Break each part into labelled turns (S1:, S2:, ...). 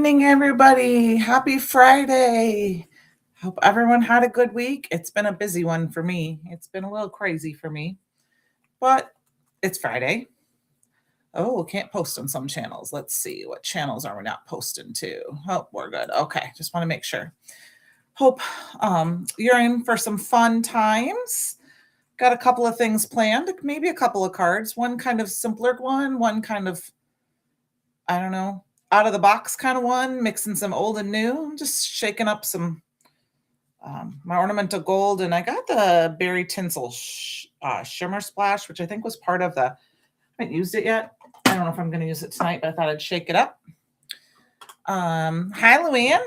S1: evening, everybody. Happy Friday. Hope everyone had a good week. It's been a busy one for me. It's been a little crazy for me, but it's Friday. Oh, can't post on some channels. Let's see. What channels are we not posting to? Oh, we're good. Okay. Just want to make sure. Hope you're in for some fun times. Got a couple of things planned, maybe a couple of cards. One kind of simpler one kind of, I don't know, out of the box kind of one, mixing some old and new, just shaking up some my ornamental gold. And I got the berry tinsel shimmer splash, which I think was part of the, I haven't used it yet. I don't know if I'm going to use it tonight, but I thought I'd shake it up. Hi, Luann.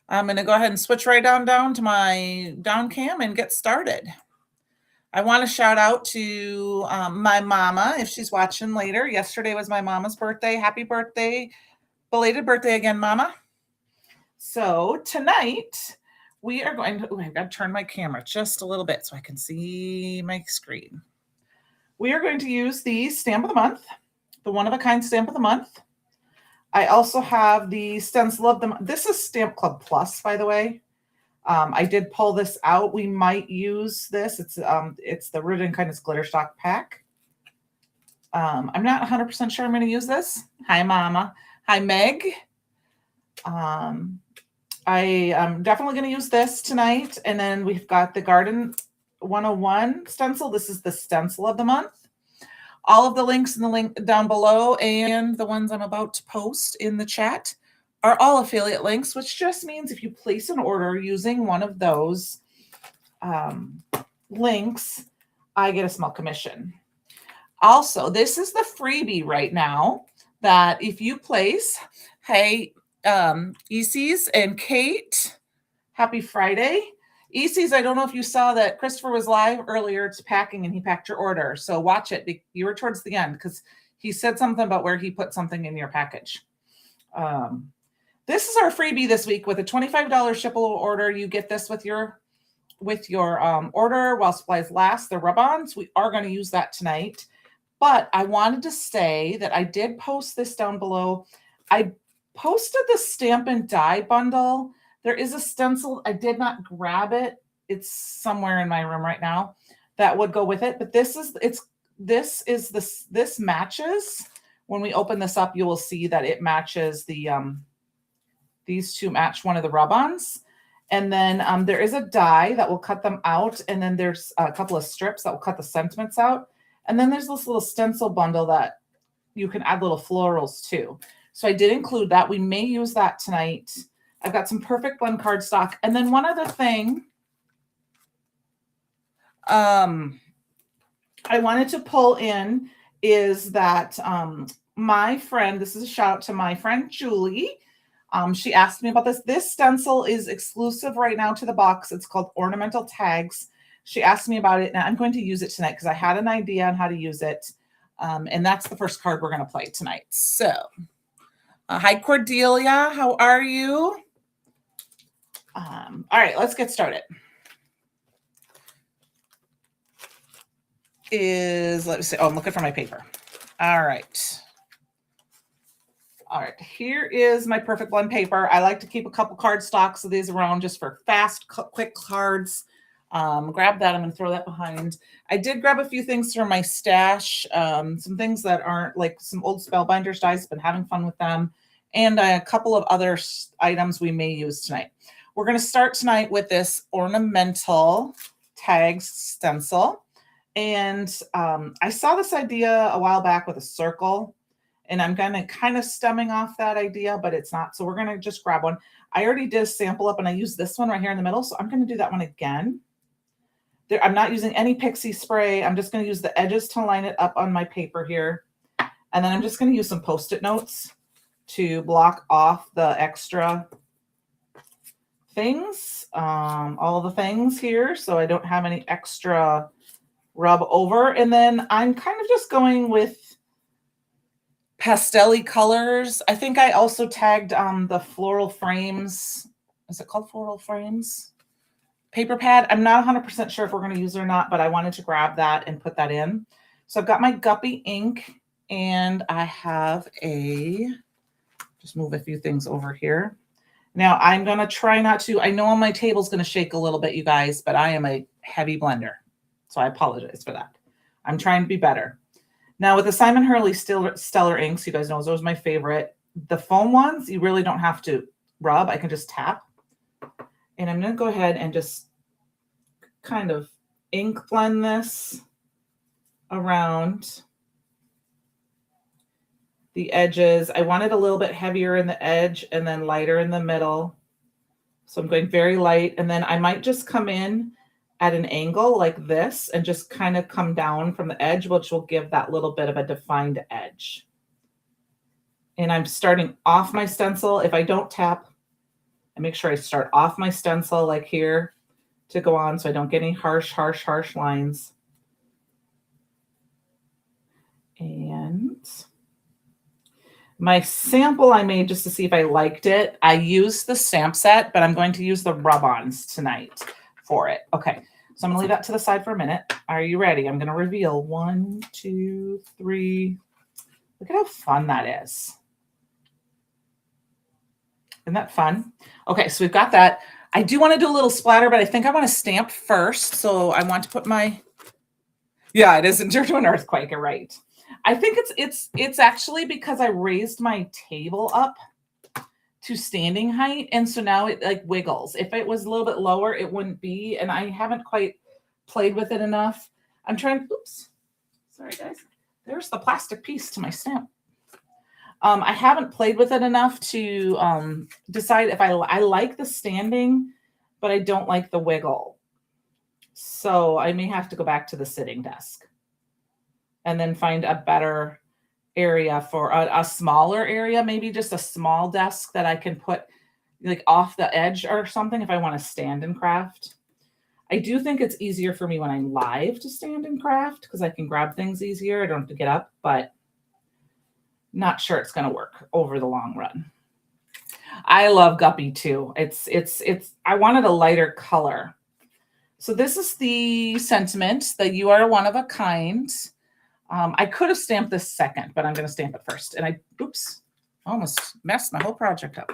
S1: I'm going to go ahead and switch right down to my down cam and get started. I want to shout out to my mama if she's watching later. Yesterday was my mama's birthday. Happy birthday. Belated birthday again, Mama. So tonight we are going to, I've got to turn my camera just a little bit so I can see my screen. We are going to use the stamp of the month, the one-of-a-kind stamp of the month. I also have the stencil of the month. This is Stamp Club Plus, by the way. I did pull this out. We might use this. It's the Root and Kindness Glitter Stock Pack. I'm not 100% sure I'm going to use this. Hi, Mama. Hi, Meg. I am definitely going to use this tonight. And then we've got the Garden 101 stencil. This is the stencil of the month. All of the links in the link down below and the ones I'm about to post in the chat are all affiliate links, which just means if you place an order using one of those links, I get a small commission. Also, this is the freebie right now that if you place, hey, Easy's and Kate, happy Friday. Easy's, I don't know if you saw that Christopher was live earlier to packing and he packed your order. So watch it. You were towards the end because he said something about where he put something in your package. This is our freebie this week with a $25 shippable order. You get this with your order while supplies last. The Rubons, we are going to use that tonight. But I wanted to say that I did post this down below. I posted the Stamp and Die bundle. There is a stencil. I did not grab it. It's somewhere in my room right now that would go with it. But this matches. When we open this up, you will see that it matches the these two match one of the Rubons. And then there is a die that will cut them out. And then there's a couple of strips that will cut the sentiments out. And then there's this little stencil bundle that you can add little florals to. So I did include that. We may use that tonight. I've got some Perfect Blend cardstock. And then one other thing I wanted to pull in is that my friend, this is a shout out to my friend Julie. She asked me about this. This stencil is exclusive right now to the box. It's called Ornamental Tags. She asked me about it, and I'm going to use it tonight because I had an idea on how to use it. And that's the first card we're going to play tonight. So, hi, Cordelia. How are you? All right, let's get started. Let me see. Oh, I'm looking for my paper. All right. All right, here is my Perfect Blend paper. I like to keep a couple card stocks of these around just for fast, quick cards. Grab that. I'm going to throw that behind. I did grab a few things from my stash, some things that aren't like some old Spellbinders dies. Been having fun with them, and a couple of other items we may use tonight. We're going to start tonight with this Ornamental Tags stencil, and I saw this idea a while back with a circle, and I'm going to kind of stemming off that idea, but it's not. So we're going to just grab one. I already did a sample up, and I used this one right here in the middle, so I'm going to do that one again. I'm not using any pixie spray. I'm just going to use the edges to line it up on my paper here. And then I'm just going to use some Post-it notes to block off the extra things, all the things here, so I don't have any extra rub over. And then I'm kind of just going with pastel-y colors. I think I also tagged the floral frames. Is it called floral frames? Paper pad. I'm not 100% sure if we're going to use it or not, but I wanted to grab that and put that in. So I've got my Guppy ink, and I have a Just move a few things over here. Now I'm going to try not to, I know my table's going to shake a little bit, you guys, but I am a heavy blender. So I apologize for that. I'm trying to be better. Now with the Simon Hurley Stellar inks, you guys know those are my favorite. The foam ones, you really don't have to rub. I can just tap. And I'm going to go ahead and just kind of ink blend this around the edges. I want it a little bit heavier in the edge and then lighter in the middle. So I'm going very light. And then I might just come in at an angle like this and just kind of come down from the edge, which will give that little bit of a defined edge. And I'm starting off my stencil. If I don't tap, I make sure I start off my stencil like here to go on so I don't get any harsh lines. And my sample I made just to see if I liked it. I used the stamp set, but I'm going to use the rub-ons tonight for it. Okay, so I'm gonna leave that to the side for a minute. Are you ready? I'm gonna reveal 1, 2, 3. Look at how fun that is. Isn't that fun? Okay, so we've got that. I do want to do a little splatter, but I think I want to stamp first. So I want to put my, yeah, it isn't due to an earthquake, you're right. I think it's actually because I raised my table up to standing height. And so now it like wiggles. If it was a little bit lower, it wouldn't be. And I haven't quite played with it enough. I'm trying, oops, sorry guys. There's the plastic piece to my stamp. I haven't played with it enough to decide if I like the standing, but I don't like the wiggle. So I may have to go back to the sitting desk and then find a better area for a smaller area, maybe just a small desk that I can put like off the edge or something if I want to stand and craft. I do think it's easier for me when I'm live to stand and craft because I can grab things easier. I don't have to get up, but not sure it's going to work over the long run. I love Guppy too. I wanted a lighter color. So this is the sentiment that you are one of a kind. I could have stamped this second, but I'm going to stamp it first. And I, oops, almost messed my whole project up.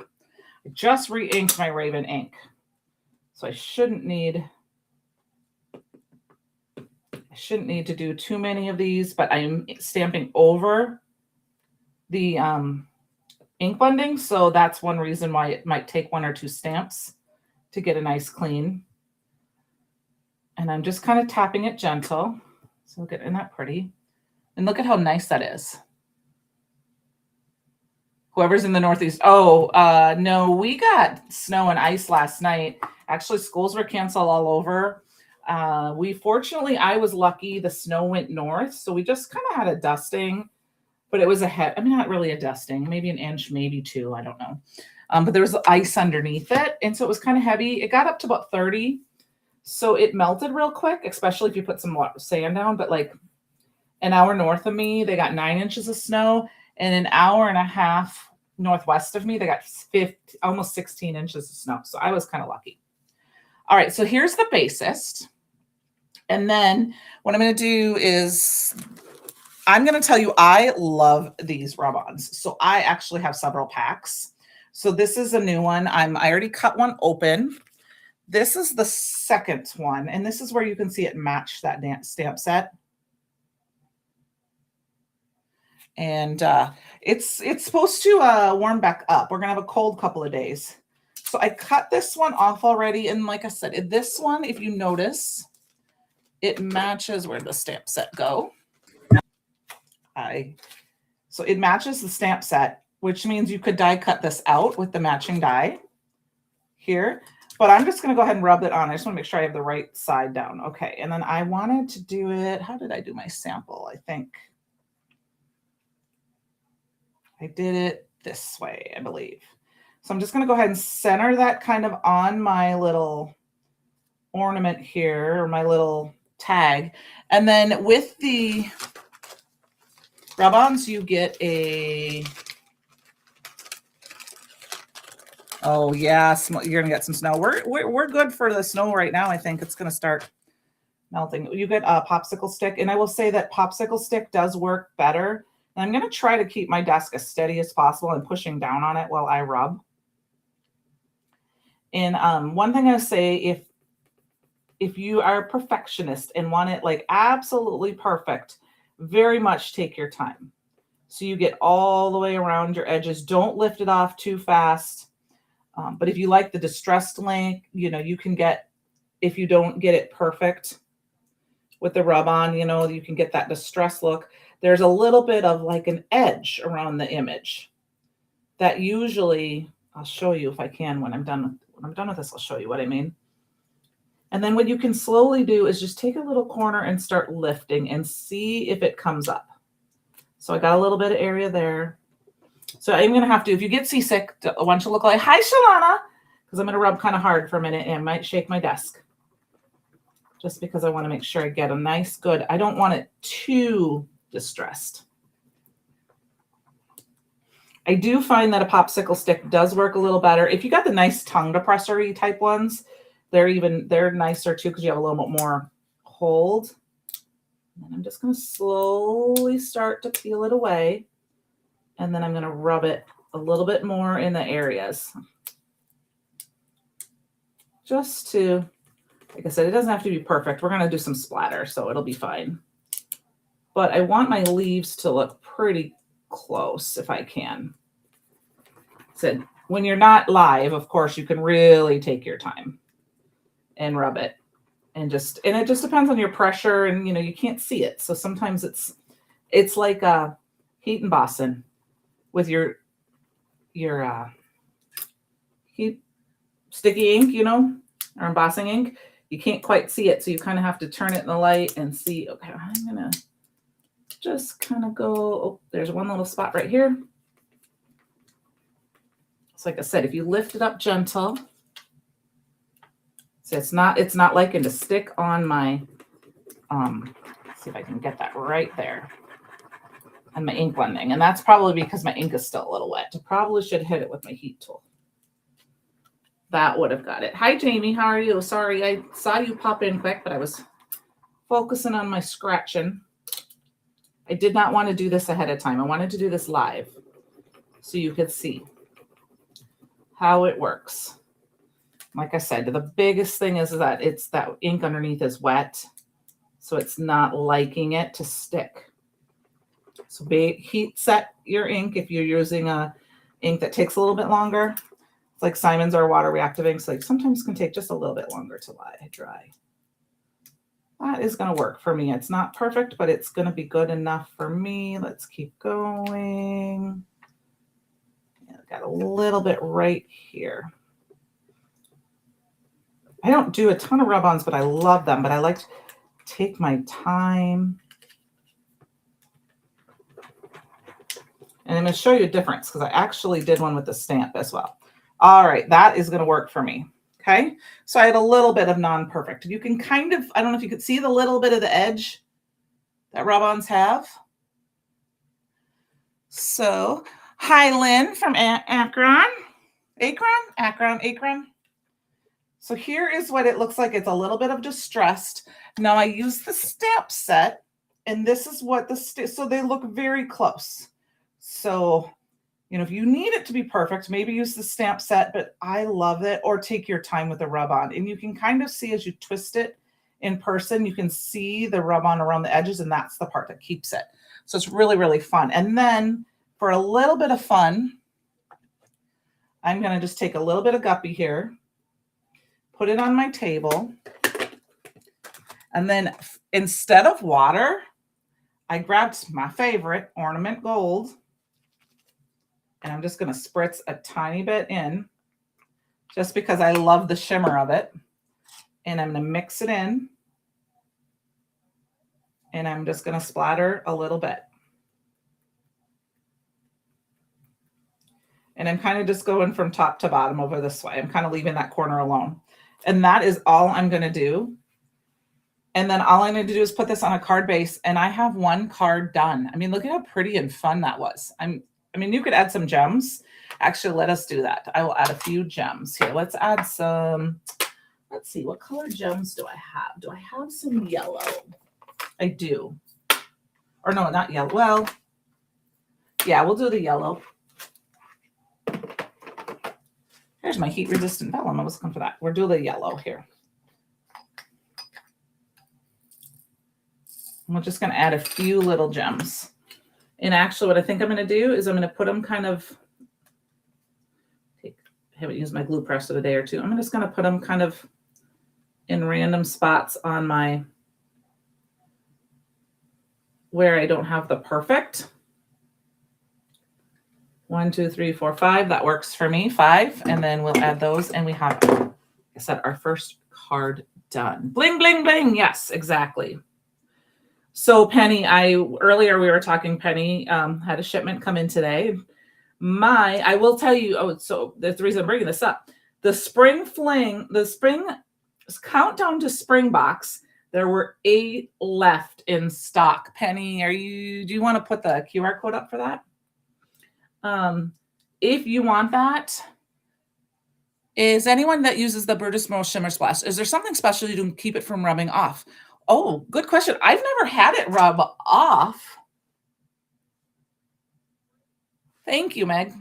S1: I just re-inked my Raven ink. So I shouldn't need to do too many of these, but I'm stamping over the ink blending. So that's one reason why it might take 1 or 2 stamps to get a nice clean. And I'm just kind of tapping it gentle. So look at, isn't that pretty? And look at how nice that is. Whoever's in the Northeast. Oh, no, we got snow and ice last night. Actually, schools were canceled all over. Fortunately, I was lucky. The snow went north. So we just kind of had a dusting, but it was not really a dusting, maybe an inch, maybe 2. I don't know. But there was ice underneath it. And so it was kind of heavy. It got up to about 30. So it melted real quick, especially if you put some sand down. But like an hour north of me, they got 9 inches of snow. And an hour and a half northwest of me, they got almost 16 inches of snow. So I was kind of lucky. All right, so here's the basest. And then what I'm going to do is I'm going to tell you I love these rub-ons. So I actually have several packs. So this is a new one. I already cut one open. This is the second one, and this is where you can see it match that stamp set. And it's supposed to warm back up. We're going to have a cold couple of days. So I cut this one off already. And like I said, this one, if you notice, it matches where the stamp set go. So it matches the stamp set, which means you could die cut this out with the matching die here. But I'm just going to go ahead and rub it on. I just want to make sure I have the right side down. Okay. And then I wanted to do it. How did I do my sample? I think I did it this way, I believe. So I'm just going to go ahead and center that kind of on my little ornament here, or my little tag. And then with the rub-ons, you get a, oh yeah, you're going to get some snow. We're good for the snow right now. I think it's going to start melting. You get a popsicle stick. And I will say that popsicle stick does work better And I'm going to try to keep my desk as steady as possible and pushing down on it while I rub. And one thing I say, if you are a perfectionist and want it like absolutely perfect, very much take your time. So you get all the way around your edges. Don't lift it off too fast. But if you like the distressed length, you can get, if you don't get it perfect with the rub on, you can get that distressed look. There's a little bit of like an edge around the image that usually, I'll show you if I can when I'm done with this, I'll show you what I mean. And then what you can slowly do is just take a little corner and start lifting and see if it comes up. So I got a little bit of area there. So I'm going to have to, if you get seasick, I want you to look like, hi, Shalana, because I'm going to rub kind of hard for a minute and I might shake my desk just because I want to make sure I get a nice, good, I don't want it too distressed. I do find that a popsicle stick does work a little better. If you got the nice tongue depressor-y type ones, they're nicer too because you have a little bit more hold. And I'm just going to slowly start to peel it away. And then I'm going to rub it a little bit more in the areas. Just to, like I said, it doesn't have to be perfect. We're going to do some splatter, so it'll be fine. But I want my leaves to look pretty close if I can. So when you're not live, of course, you can really take your time and rub it. And it just depends on your pressure, and you can't see it. So sometimes it's like a heat embossing with your heat sticky ink, or embossing ink. You can't quite see it, so you kind of have to turn it in the light and see. Okay, I'm gonna just kind of go. Oh, there's one little spot right here. So like I said, if you lift it up gentle. So it's not liking to stick on my, let's see if I can get that right there, on my ink blending. And that's probably because my ink is still a little wet. I probably should hit it with my heat tool. That would have got it. Hi, Jamie. How are you? Sorry, I saw you pop in quick, but I was focusing on my scratching. I did not want to do this ahead of time. I wanted to do this live so you could see how it works. Like I said, the biggest thing is that that ink underneath is wet, so it's not liking it to stick. So heat set your ink if you're using a ink that takes a little bit longer. It's like Simon's or water reactive inks, like sometimes can take just a little bit longer to dry. That is going to work for me. It's not perfect, but it's going to be good enough for me. Let's keep going. Yeah, got a little bit right here. I don't do a ton of rub-ons, but I love them. But I like to take my time. And I'm going to show you a difference because I actually did one with the stamp as well. All right, that is going to work for me. Okay, so I had a little bit of non-perfect. You can kind of, I don't know if you could see the little bit of the edge that rub-ons have. So, hi, Lynn from Akron. Akron. So here is what it looks like. It's a little bit of distressed. Now I use the stamp set, and this is what so they look very close. So, if you need it to be perfect, maybe use the stamp set, but I love it. Or take your time with the rub-on. And you can kind of see as you twist it in person, you can see the rub-on around the edges, and that's the part that keeps it. So it's really, really fun. And then for a little bit of fun, I'm going to just take a little bit of guppy here, put it on my table, and then instead of water, I grabbed my favorite Ornament Gold, and I'm just going to spritz a tiny bit in just because I love the shimmer of it. And I'm going to mix it in, and I'm just going to splatter a little bit. And I'm kind of just going from top to bottom over this way. I'm kind of leaving that corner alone. And that is all I'm going to do. And then all I'm going to do is put this on a card base, and I have one card done. I mean, look at how pretty and fun that was. I mean, you could add some gems. Actually, let us do that. I will add a few gems here. Let's add some, let's see, what color gems do I have? Do I have some yellow? I do. Or no, not yellow. Well, Yeah, we'll do the yellow. Here's my heat resistant vellum. I was looking for that. We'll do the yellow here. We're just going to add a few little gems. And actually what I think I'm going to do is I'm going to put them kind of, I haven't used my glue press in a day or two. I'm just going to put them kind of in random spots on my, where I don't have the perfect. 1, 2, 3, 4, 5. That works for me. 5. And then we'll add those. And we have, like I said, our first card done. Bling, bling, bling. Yes, exactly. So Penny, earlier we were talking, Penny had a shipment come in today. I will tell you, so that's the reason I'm bringing this up. The spring countdown to spring box, there were 8 left in stock. Penny, do you want to put the QR code up for that? If you want that, is anyone that uses the Brutus Moral Shimmer Splash, is there something special you do to keep it from rubbing off? Oh, good question. I've never had it rub off. Thank you, Meg.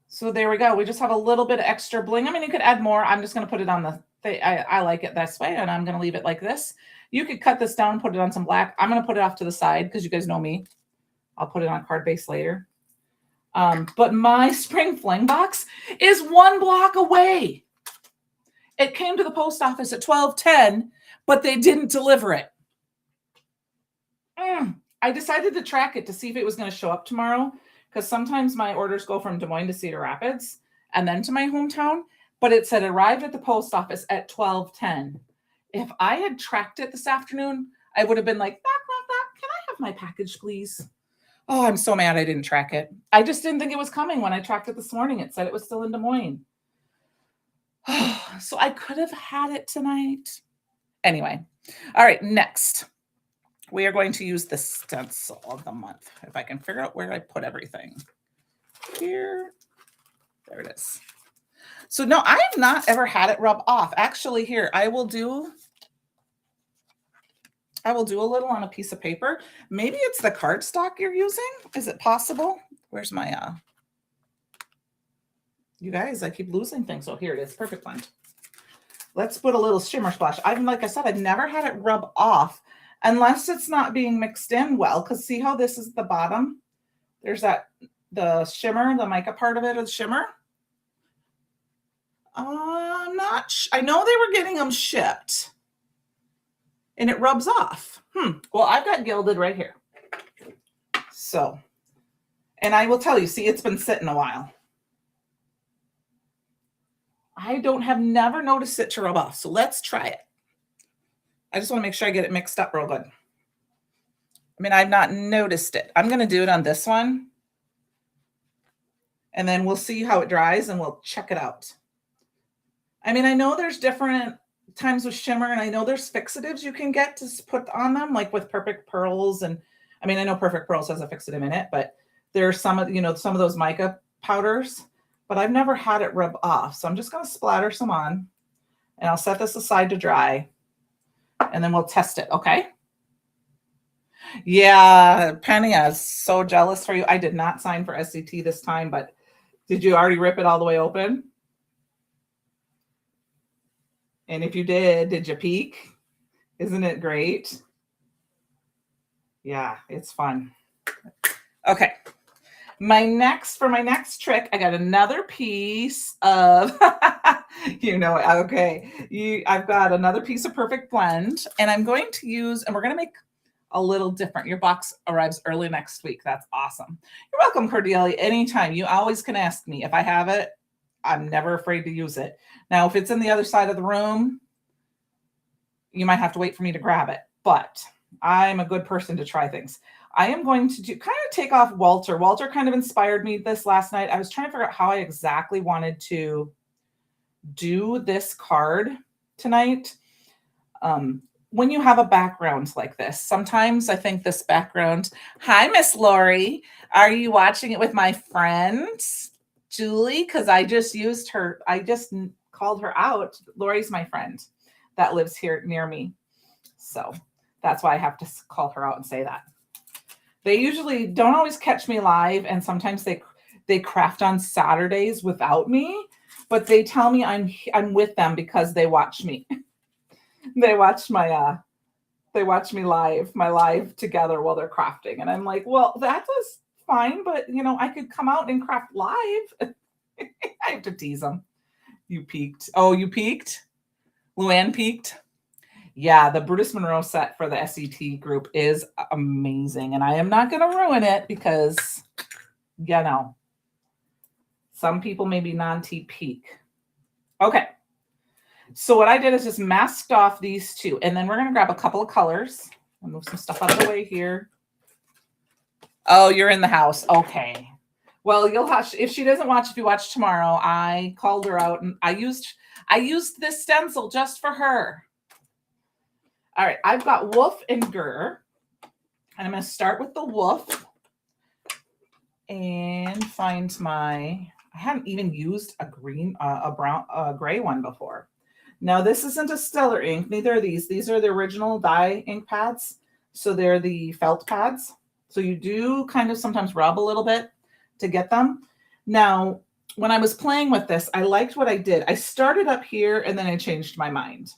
S1: So there we go. We just have a little bit of extra bling. I mean, you could add more. I'm just going to put it on the thing. I like it this way, and I'm going to leave it like this. You could cut this down, put it on some black. I'm going to put it off to the side because you guys know me. I'll put it on card base later. But my spring fling box is 1 block away. It came to the post office at 12:10, but they didn't deliver it. I decided to track it to see if it was going to show up tomorrow, because sometimes my orders go from Des Moines to Cedar Rapids and then to my hometown, but it said arrived at the post office at 12:10. If I had tracked it this afternoon, I would have been like, knock, knock, knock. Can I have my package, please? Oh, I'm so mad I didn't track it. I just didn't think it was coming when I tracked it this morning. It said it was still in Des Moines. So I could have had it tonight. Anyway, all right, next. We are going to use the stencil of the month. If I can figure out where I put everything. Here. There it is. So no, I have not ever had it rub off. Actually, here, I will do a little on a piece of paper. Maybe it's the cardstock you're using. Is it possible? Where's my, you guys, I keep losing things. Oh, here it is. Perfect blend. Let's put a little shimmer splash. Like I said, I've never had it rub off unless it's not being mixed in well. Because see how this is the bottom? There's the shimmer, the mica part of it is shimmer. I'm not I know they were getting them shipped. And it rubs off. Well, I've got gilded right here. So, and I will tell you, see, it's been sitting a while. I have never noticed it to rub off. So let's try it. I just want to make sure I get it mixed up real good. I mean, I've not noticed it. I'm going to do it on this one. And then we'll see how it dries and we'll check it out. I mean, I know there's different times with shimmer, and I know there's fixatives you can get to put on them, like with Perfect Pearls. And I mean, I know Perfect Pearls has a fixative in it, but there's some of those mica powders, but I've never had it rub off. So I'm just going to splatter some on, and I'll set this aside to dry, and then we'll test it. Okay. Yeah. Penny, I was so jealous for you. I did not sign for SCT this time, but did you already rip it all the way open? And if you did you peek? Isn't it great? Yeah, it's fun. Okay. For my next trick, I got another piece of, okay. I've got another piece of Perfect Blend, and I'm going to use, and we're going to make a little different. Your box arrives early next week. That's awesome. You're welcome, Cordelia. Anytime. You always can ask me. If I have it, I'm never afraid to use it. Now, if it's in the other side of the room, you might have to wait for me to grab it, but I'm a good person to try things. I am going to kind of take off Walter. Walter kind of inspired me this last night. I was trying to figure out how I exactly wanted to do this card tonight. When you have a background like this, sometimes I think this background, hi, Miss Lori. Are you watching it with my friend, Julie? Because I just called her out. Lori's my friend that lives here near me. So that's why I have to call her out and say that. They usually don't always catch me live, and sometimes they craft on Saturdays without me, but they tell me I'm with them because they watch me. They watch me live, my live together while they're crafting. And I'm like, well, that was fine, but I could come out and craft live. I have to tease them. You peaked. Oh, you peaked? Luann peaked? Yeah, the Brutus Monroe set for the SET group is amazing. And I am not going to ruin it because, some people may be non-T peak. Okay. So what I did is just masked off these two. And then we're going to grab a couple of colors. I'll move some stuff out of the way here. Oh, you're in the house. Okay. Well, you'll have, if she doesn't watch, if you watch tomorrow, I called her out and I used this stencil just for her. All right, I've got Wolf and Gur. And I'm going to start with the Wolf and find I hadn't even used a green, a gray one before. Now, this isn't a Stellar ink. Neither are these. These are the original dye ink pads. So they're the felt pads. So you do kind of sometimes rub a little bit to get them. Now, when I was playing with this, I liked what I did. I started up here and then I changed my mind.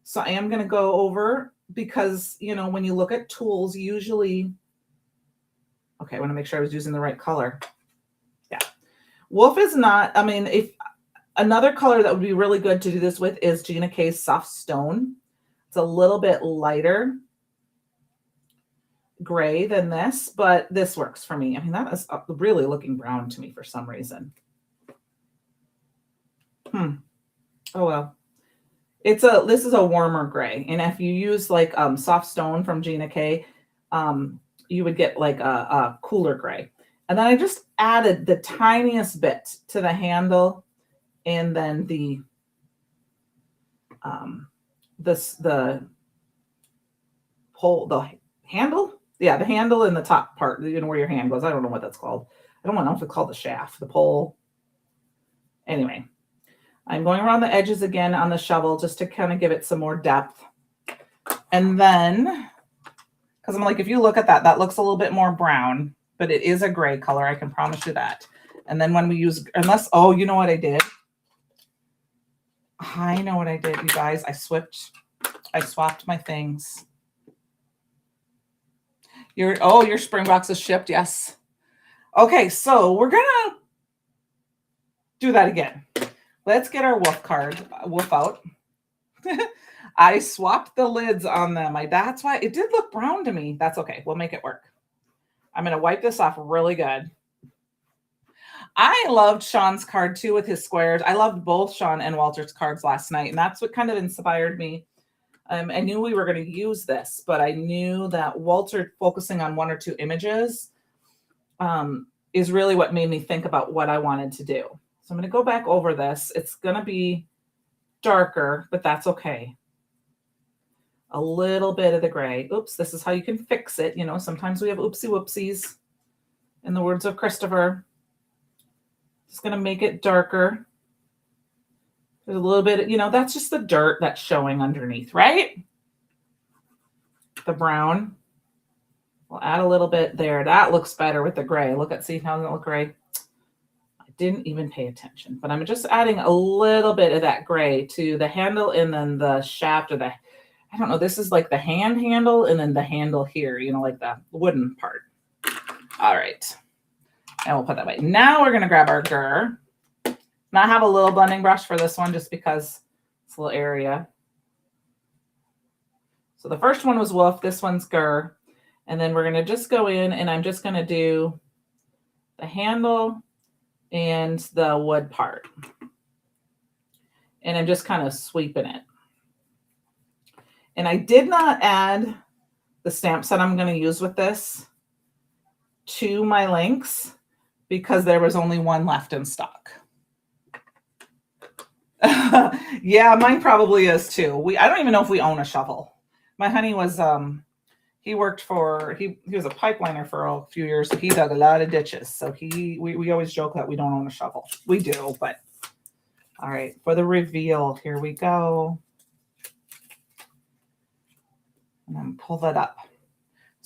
S1: So I am going to go over because, when you look at tools, usually, okay, I want to make sure I was using the right color. Yeah. Wolf is not, if another color that would be really good to do this with is Gina K's Soft Stone. It's a little bit lighter gray than this, but this works for me. That is really looking brown to me for some reason. Oh, well. This is a warmer gray. And if you use like Soft Stone from Gina K, you would get like a cooler gray. And then I just added the tiniest bit to the handle and then the handle. Yeah, the handle in the top part, where your hand goes. I don't know what that's called. I don't know if it's called the shaft, the pole. Anyway, I'm going around the edges again on the shovel just to kind of give it some more depth. And then, because I'm like, if you look at that, that looks a little bit more brown, but it is a gray color. I can promise you that. And then when we use, oh, you know what I did? I know what I did, you guys. I swapped my things. Your spring box is shipped. Yes. Okay. So we're going to do that again. Let's get our wolf out. I swapped the lids on them. That's why it did look brown to me. That's okay. We'll make it work. I'm going to wipe this off really good. I loved Sean's card too with his squares. I loved both Sean and Walter's cards last night. And that's what kind of inspired me. I knew we were going to use this, but I knew that Walter focusing on one or two images is really what made me think about what I wanted to do. So I'm going to go back over this. It's going to be darker, but that's okay. A little bit of the gray. Oops, this is how you can fix it. Sometimes we have oopsie whoopsies. In the words of Christopher. Just going to make it darker. There's a little bit, that's just the dirt that's showing underneath, right? The brown. We'll add a little bit there. That looks better with the gray. See how it look gray? Didn't even pay attention, but I'm just adding a little bit of that gray to the handle and then the shaft or I don't know, this is like the handle and then the handle here, like the wooden part. All right. And we'll put that away. Now we're going to grab our Gur. Now I have a little blending brush for this one just because it's a little area. So the first one was Wolf. This one's Gur. And then we're going to just go in and I'm just going to do the handle and the wood part. And I'm just kind of sweeping it. And I did not add the stamp set I'm going to use with this to my links because there was only one left in stock. Yeah, mine probably is too. I don't even know if we own a shovel. My honey was he worked for he was a pipeliner for a few years, so he dug a lot of ditches. So we always joke that we don't own a shovel. We do, but all right, for the reveal, here we go. And then pull that up.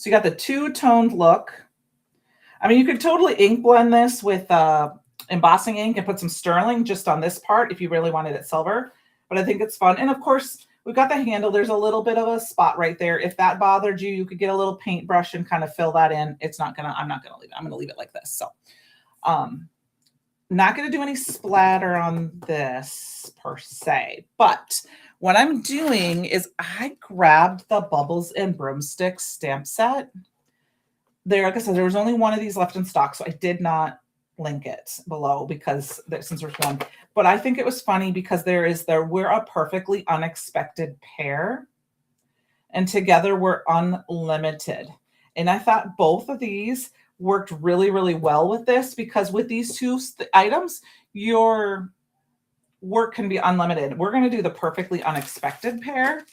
S1: So you got the two-toned look. I mean, you could totally ink blend this with embossing ink and put some sterling just on this part if you really wanted it silver. But I think it's fun. And of course, we've got the handle. There's a little bit of a spot right there. If that bothered you, you could get a little paintbrush and kind of fill that in. I'm not gonna leave it. I'm gonna leave it like this. So not gonna do any splatter on this per se, but what I'm doing is I grabbed the Bubbles and Broomsticks stamp set. There, like I said, there was only one of these left in stock, so I did not link it below because since there's one. But I think it was funny because we're a perfectly unexpected pair, and together we're unlimited. And I thought both of these worked really, really well with this because with these two items, your work can be unlimited. We're going to do the perfectly unexpected pair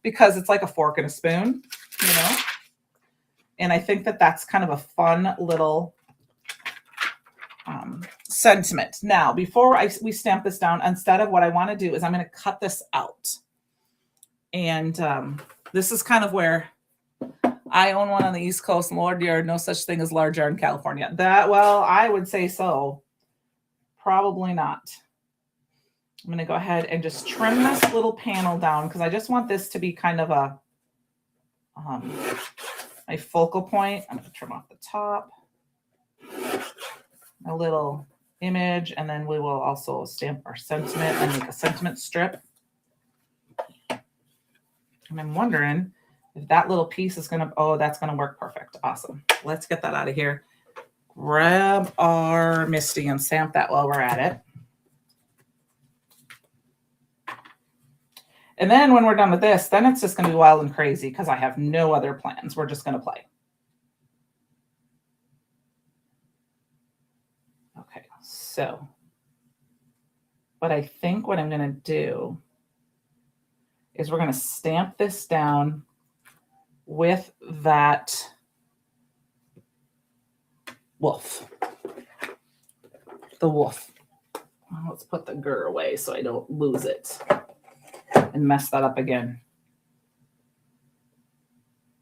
S1: because it's like a fork and a spoon, you know? And I think that that's kind of a fun little sentiment. Now, before we stamp this down, instead of what I want to do is I'm going to cut this out. And this is kind of where I own one on the East Coast. Lord, there are no such thing as large yard in California. Well, I would say so. Probably not. I'm going to go ahead and just trim this little panel down because I just want this to be kind of a focal point. I'm going to trim off the top, a little image, and then we will also stamp our sentiment and make a sentiment strip. And I'm wondering if that little piece is going to, oh, that's going to work perfect. Awesome. Let's get that out of here. Grab our Misty and stamp that while we're at it. And then when we're done with this, then it's just going to be wild and crazy because I have no other plans. We're just going to play. Okay, so what I think what I'm going to do is we're going to stamp this down with that wolf. The wolf. Let's put the gur away so I don't lose it and mess that up again.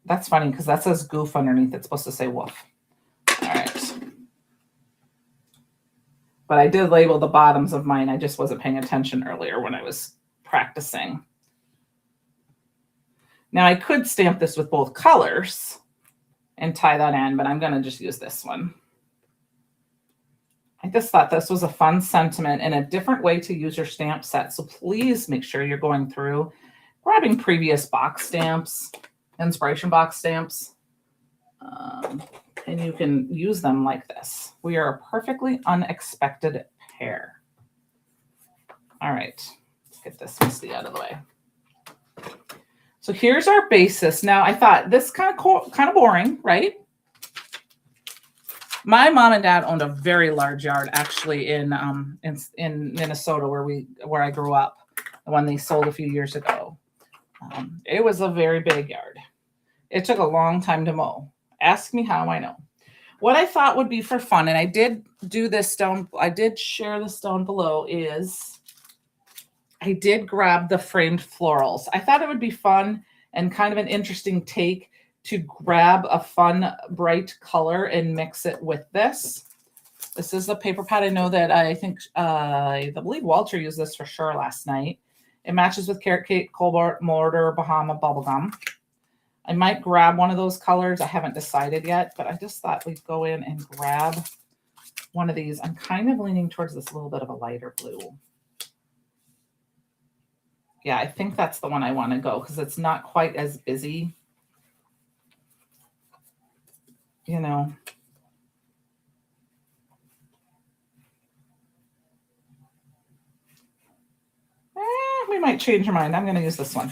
S1: That's funny because that says goof underneath. It's supposed to say wolf. All right. But I did label the bottoms of mine. I just wasn't paying attention earlier when I was practicing. Now I could stamp this with both colors and tie that in, but I'm going to just use this one. I just thought this was a fun sentiment and a different way to use your stamp set. So please make sure you're going through, grabbing previous box stamps, inspiration box stamps, and you can use them like this. We are a perfectly unexpected pair. All right, let's get this Misty out of the way. So here's our basis. Now I thought this kind of boring, right? My mom and dad owned a very large yard, actually, in Minnesota, where I grew up. The one they sold a few years ago. It was a very big yard. It took a long time to mow. Ask me how I know. What I thought would be for fun, and I did do this down. I did share this down below. Is I did grab the framed florals. I thought it would be fun and kind of an interesting take to grab a fun, bright color and mix it with this. This is a paper pad. I know that I believe Walter used this for sure last night. It matches with Carrot Cake, Cobalt, Mortar, Bahama Bubblegum. I might grab one of those colors. I haven't decided yet, but I just thought we'd go in and grab one of these. I'm kind of leaning towards this little bit of a lighter blue. Yeah, I think that's the one I want to go because it's not quite as busy. You know, we might change our mind. I'm going to use this one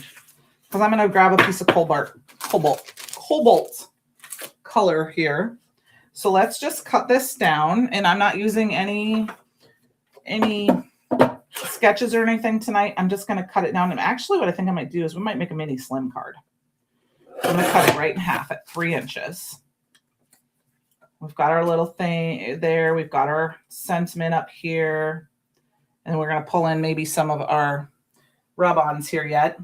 S1: because I'm going to grab a piece of cobalt color here. So let's just cut this down, and I'm not using any sketches or anything tonight. I'm just going to cut it down. And actually, what I think I might do is we might make a mini slim card. I'm going to cut it right in half at 3 inches. We've got our little thing there. We've got our sentiment up here. And we're going to pull in maybe some of our rub-ons here yet.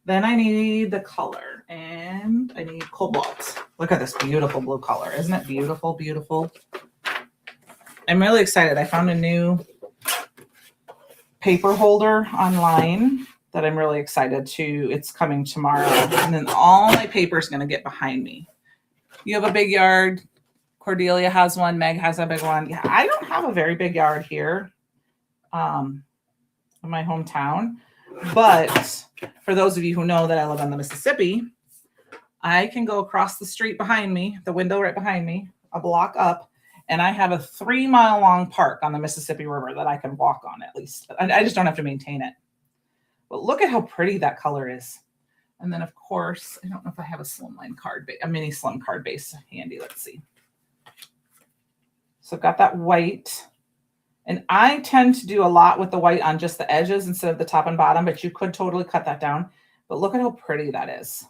S1: Then I need the color. and I need cobalt. Look at this beautiful blue color. Isn't it beautiful, beautiful? I'm really excited. I found a new paper holder online that I'm really excited to. It's coming tomorrow. And then all my paper is going to get behind me. You have a big yard. Cordelia has one. Meg has a big one. Yeah, I don't have a very big yard here in my hometown. But for those of you who know that I live on the Mississippi, I can go across the street behind me, the window right behind me, a block up, and I have a 3-mile long park on the Mississippi River that I can walk on at least. I just don't have to maintain it. But look at how pretty that color is. And then, of course, I don't know if I have a slimline card, a mini slim card base handy. Let's see. So I've got that white. And I tend to do a lot with the white on just the edges instead of the top and bottom, but you could totally cut that down. But look at how pretty that is.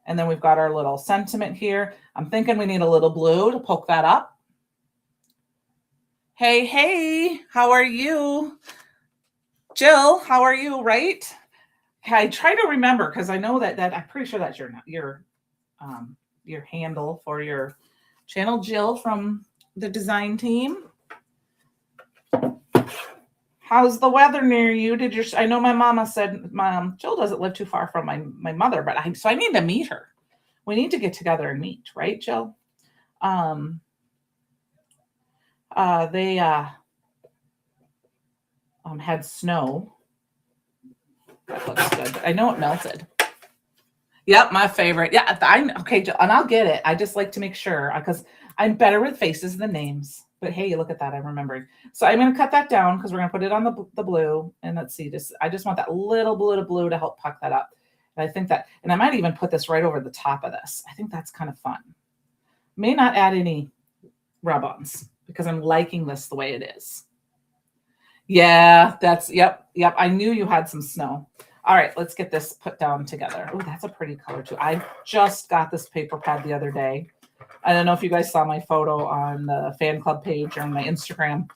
S1: And then we've got our little sentiment here. I'm thinking we need a little blue to poke that up. Hey, hey, how are you? Jill, how are you, right? I try to remember because I know that I'm pretty sure that's your handle for your channel, Jill from the design team. How's the weather near you? I know my mama said, Jill doesn't live too far from my mother, but so I need to meet her. We need to get together and meet, right, Jill? They had snow. That looks good. I know it melted. Yep, my favorite. Yeah, okay, Jill, and I'll get it. I just like to make sure because I'm better with faces than names. But hey, look at that. I'm remembering. So I'm going to cut that down because we're going to put it on the blue. And let's see, I just want that little blue to help puck that up. And I think that, and I might even put this right over the top of this. I think that's kind of fun. May not add any rub-ons because I'm liking this the way it is. Yeah, yep. I knew you had some snow. All right, let's get this put down together. Oh, that's a pretty color too. I just got this paper pad the other day. I don't know if you guys saw my photo on the fan club page or on my Instagram,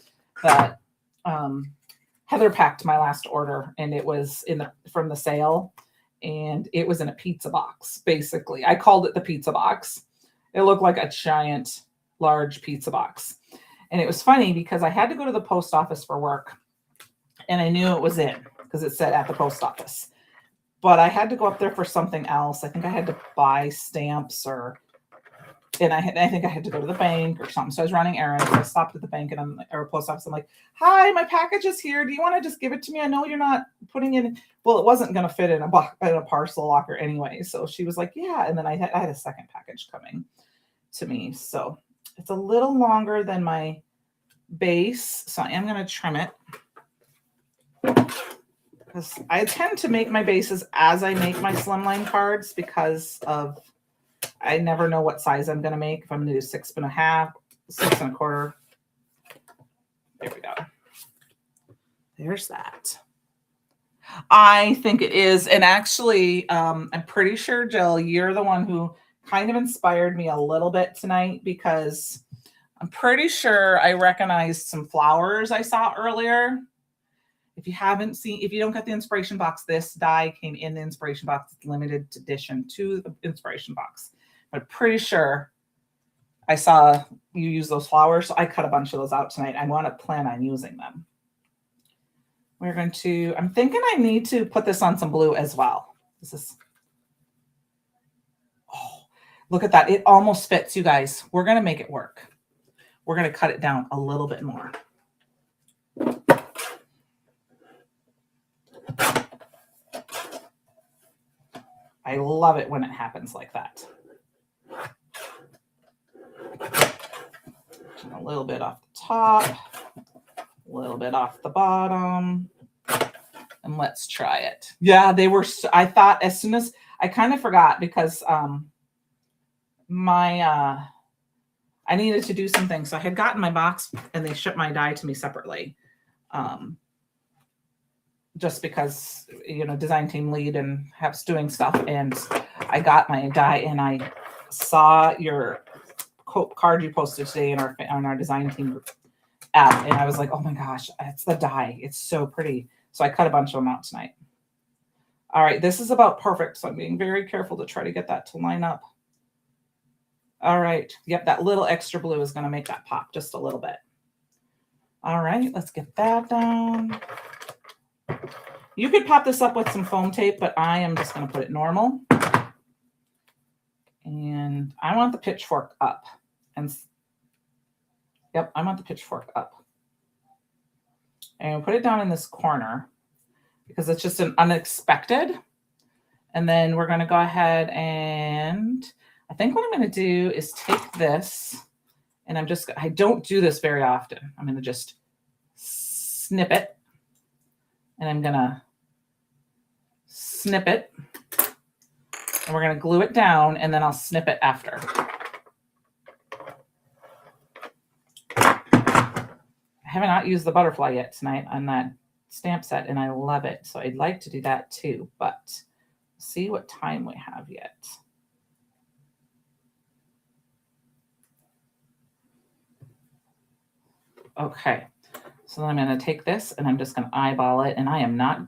S1: but Heather packed my last order and it was from the sale and it was in a pizza box, basically. I called it the pizza box. It looked like a giant, large pizza box. And it was funny because I had to go to the post office for work and I knew it was in because it said at the post office. But I had to go up there for something else. I think I had to buy stamps and I think I had to go to the bank or something. So I was running errands. So I stopped at the bank and or post office. I'm like, hi, my package is here. Do you want to just give it to me? I know you're not putting it in. Well, it wasn't going to fit in a parcel locker anyway. So she was like, yeah. And then I had a second package coming to me. So it's a little longer than my base. So I am going to trim it. Because I tend to make my bases as I make my slimline cards because of I never know what size I'm going to make. If I'm going to do 6.5, 6 1/4. There we go. There's that. I think it is. And actually, I'm pretty sure, Jill, you're the one who kind of inspired me a little bit tonight because I'm pretty sure I recognized some flowers I saw earlier. If you don't get the inspiration box, this die came in the inspiration box. It's limited edition to the inspiration box. I'm pretty sure I saw you use those flowers. So I cut a bunch of those out tonight. I want to plan on using them. I'm thinking I need to put this on some blue as well. Look at that. It almost fits, you guys. We're going to make it work. We're going to cut it down a little bit more. I love it when it happens like that. A little bit off the top, a little bit off the bottom, and let's try it. Yeah, I thought as soon as I kind of forgot because I needed to do some things. So I had gotten my box and they shipped my die to me separately. Just because, design team lead and have doing stuff. And I got my die and I saw your card you posted today on our design team app. And I was like, oh my gosh, it's the die. It's so pretty. So I cut a bunch of them out tonight. All right, this is about perfect. So I'm being very careful to try to get that to line up. All right. Yep, that little extra blue is going to make that pop just a little bit. All right, let's get that down. You could pop this up with some foam tape, but I am just going to put it normal. And I want the pitchfork up. And yep, I want the pitchfork up. And put it down in this corner because it's just an unexpected. And then we're going to go ahead and I think what I'm going to do is take this and I don't do this very often. I'm going to just snip it and I'm going to snip it and we're going to glue it down and then I'll snip it after. I have not used the butterfly yet tonight on that stamp set and I love it. So I'd like to do that too, but see what time we have yet. Okay, so then I'm going to take this and I'm just going to eyeball it. And I am not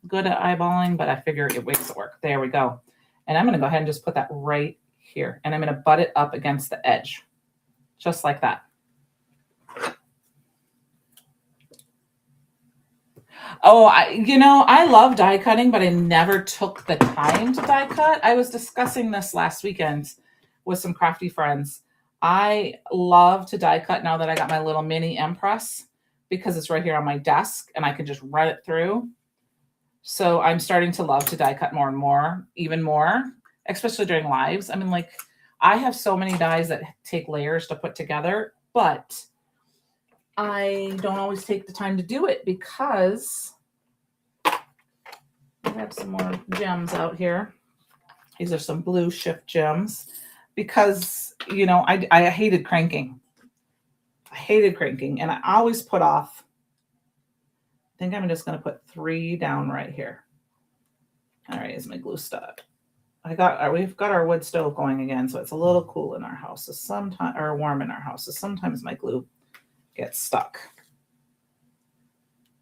S1: good at eyeballing, but I figure it makes it work. There we go. And I'm going to go ahead and just put that right here. And I'm going to butt it up against the edge, just like that. Oh, I love die cutting, but I never took the time to die cut. I was discussing this last weekend with some crafty friends. I love to die cut now that I got my little mini M-Press because it's right here on my desk and I can just run it through. So I'm starting to love to die cut more and more, even more, especially during lives. I mean, like I have so many dies that take layers to put together, but I don't always take the time to do it because I have some more gems out here. These are some blue shift gems because, I hated cranking. I hated cranking and I always put off. I think I'm just going to put 3 down right here. All right, is my glue stuck? We've got our wood stove going again, so it's a little cool in our house. So sometimes, or warm in our house. So sometimes my glue gets stuck.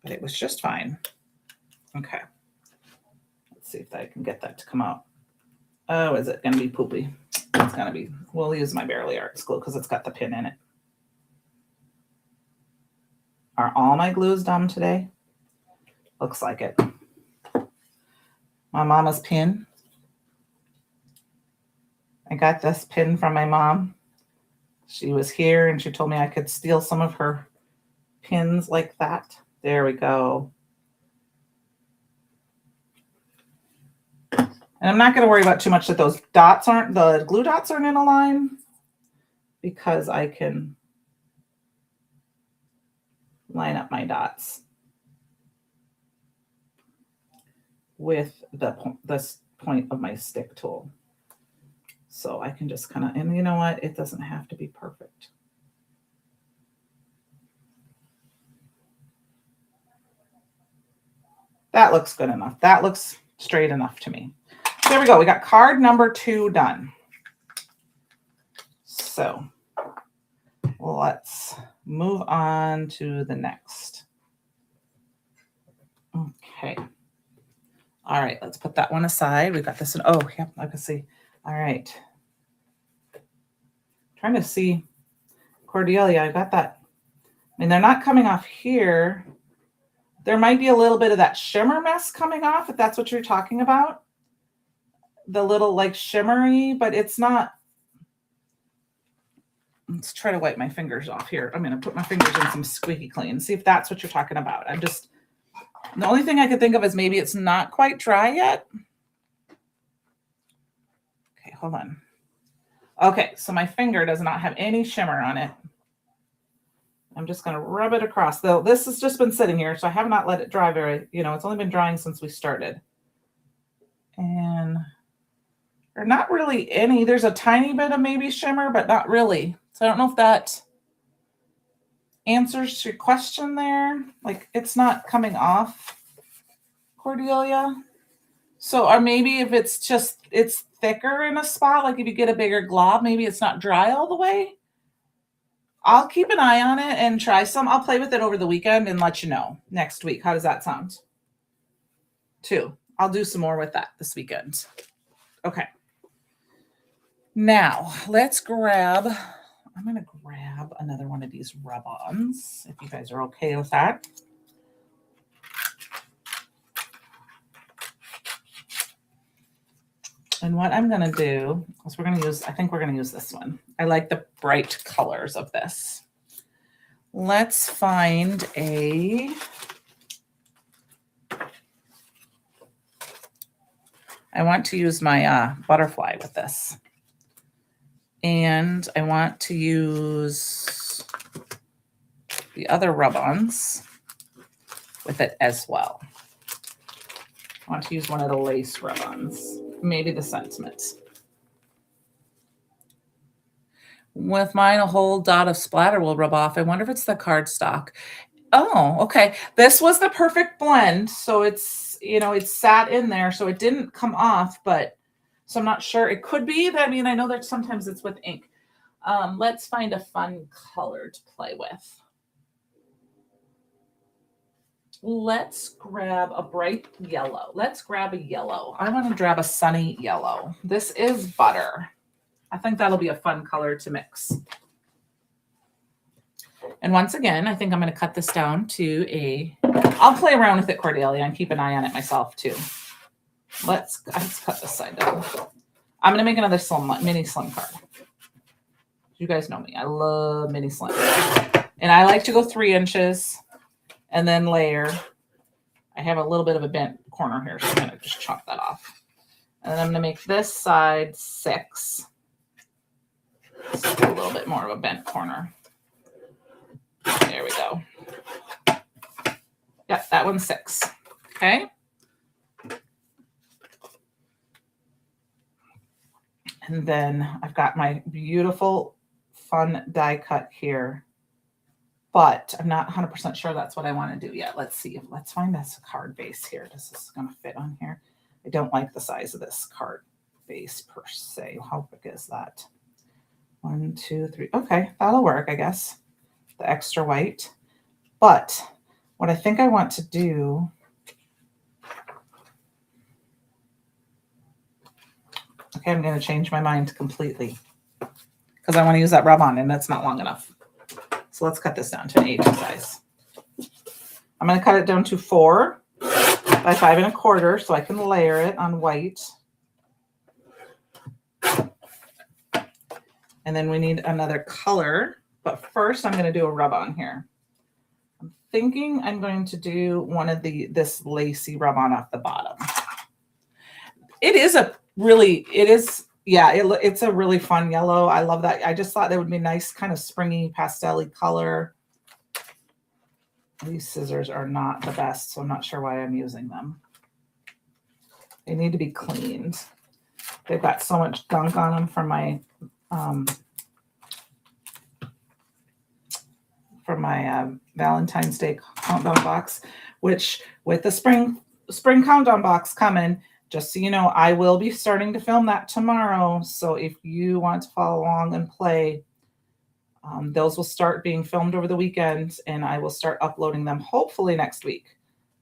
S1: But it was just fine. Okay. Let's see if I can get that to come out. Oh, is it going to be poopy? It's going to be. We'll use my Barely Arts glue because it's got the pin in it. Are all my glues done today? Looks like it. My mama's pin. I got this pin from my mom. She was here and she told me I could steal some of her pins like that. There we go. And I'm not going to worry about too much that the glue dots aren't in a line because I can line up my dots with this point of my stick tool. So I can just kind of, and you know what? It doesn't have to be perfect. That looks good enough. That looks straight enough to me. There we go. We got card number 2 done. So let's move on to the next. Okay. All right, let's put that one aside. We got this one. Oh, yep, I can see. All right. Trying to see Cordelia. I got that. I mean, they're not coming off here. There might be a little bit of that shimmer mess coming off, if that's what you're talking about. The little like shimmery, but it's not. Let's try to wipe my fingers off here. I'm going to put my fingers in some squeaky clean. See if that's what you're talking about. The only thing I could think of is maybe it's not quite dry yet. Okay, hold on. Okay, so my finger does not have any shimmer on it. I'm just going to rub it across. Though this has just been sitting here, so I have not let it dry it's only been drying since we started. And there's not really any. There's a tiny bit of maybe shimmer, but not really. So I don't know if that answers your question there. Like it's not coming off, Cordelia. So, or maybe if it's thicker in a spot, like if you get a bigger glob, maybe it's not dry all the way. I'll keep an eye on it and try some. I'll play with it over the weekend and let you know next week. How does that sound? 2. I'll do some more with that this weekend. Okay. Now let's grab, I'm going to grab another one of these rub-ons, if you guys are okay with that. And what I'm going to do is I think we're going to use this one. I like the bright colors of this. Let's find I want to use my butterfly with this. And I want to use the other rub-ons with it as well. I want to use one of the lace rub-ons, maybe the sentiment. With mine, a whole dot of splatter will rub off. I wonder if it's the cardstock. Oh, okay. This was the perfect blend. So it's, it sat in there, so it didn't come off, but so I'm not sure. It could be that, I know that sometimes it's with ink. Let's find a fun color to play with. Let's grab a bright yellow. Let's grab a yellow. I want to grab a sunny yellow. This is butter. I think that'll be a fun color to mix. And once again, I think I'm going to cut this down to I'll play around with it, Cordelia, and keep an eye on it myself too. Let's cut this side down. I'm going to make another mini slim card. You guys know me. I love mini slim. And I like to go 3 inches and then layer. I have a little bit of a bent corner here, so I'm going to just chop that off. And then I'm going to make this side 6. So a little bit more of a bent corner. There we go. Yep, that one's 6. Okay. And then I've got my beautiful fun die cut here, but I'm not 100% sure that's what I want to do yet. Let's see. Let's find this card base here. Is this going to fit on here? I don't like the size of this card base per se. How big is that? 1, 2, 3. Okay, that'll work, I guess. The extra white. But what I think I want to do, okay, I'm going to change my mind completely because I want to use that rub-on and that's not long enough. So let's cut this down to an 8 size. I'm going to cut it down to 4 by 5 1/4 so I can layer it on white. And then we need another color, but first I'm going to do a rub-on here. I'm thinking I'm going to do one of this lacy rub-on off the bottom. It's a really fun yellow. I love that. I just thought that would be nice, kind of springy, pastel-y color. These scissors are not the best, so I'm not sure why I'm using them. They need to be cleaned. They've got so much gunk on them from my Valentine's Day countdown box, which with the spring countdown box coming, just so you know, I will be starting to film that tomorrow. So if you want to follow along and play, those will start being filmed over the weekend, and I will start uploading them hopefully next week.